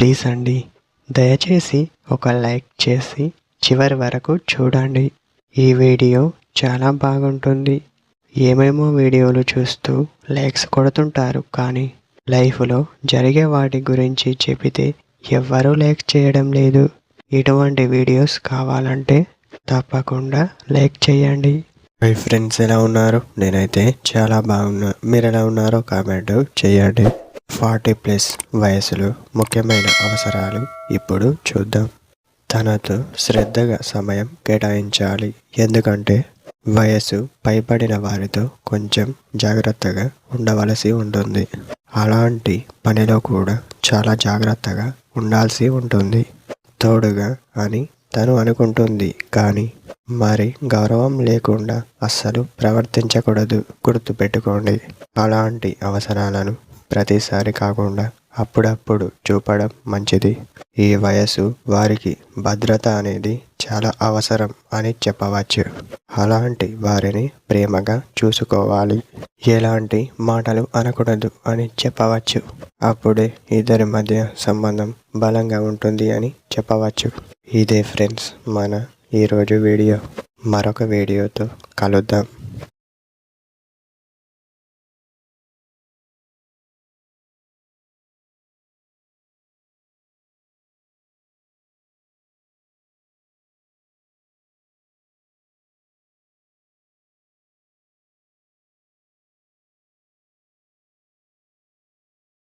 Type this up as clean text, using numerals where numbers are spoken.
Please అండి, దయచేసి ఒక లైక్ చేసి చివరి వరకు చూడండి. ఈ వీడియో చాలా బాగుంటుంది. ఏమేమో వీడియోలు చూస్తూ లైక్స్ కొడుతుంటారు, కానీ లైఫ్లో జరిగే వాటి గురించి చెబితే ఎవ్వరూ లైక్ చేయడం లేదు. ఇటువంటి వీడియోస్ కావాలంటే తప్పకుండా లైక్ చేయండి. మై ఫ్రెండ్స్ ఎలా ఉన్నారు? నేనైతే చాలా బాగున్నా. మీరు ఎలా ఉన్నారో కామెంట్ చేయండి. 40+ వయసులో ముఖ్యమైన అవసరాలు ఇప్పుడు చూద్దాం. తనతో శ్రద్ధగా సమయం కేటాయించాలి, ఎందుకంటే వయసు పైబడిన వారితో కొంచెం జాగ్రత్తగా ఉండవలసి ఉంటుంది. అలాంటి పనిలో కూడా చాలా జాగ్రత్తగా ఉండాల్సి ఉంటుంది. తోడుగా అని తను అనుకుంటుంది, కానీ మరి గౌరవం లేకుండా అస్సలు ప్రవర్తించకూడదు. గుర్తుపెట్టుకోండి. అలాంటి అవసరాలను ప్రతిసారి కాకుండా అప్పుడప్పుడు చూపడం మంచిది. ఈ వయసు వారికి భద్రత అనేది చాలా అవసరం అని చెప్పవచ్చు. అలాంటి వారిని ప్రేమగా చూసుకోవాలి. ఎలాంటి మాటలు అనకూడదు అని చెప్పవచ్చు. అప్పుడే ఇద్దరి మధ్య సంబంధం బలంగా ఉంటుంది అని చెప్పవచ్చు. ఇదే ఫ్రెండ్స్ మన ఈరోజు వీడియో. మరొక వీడియోతో కలుద్దాం.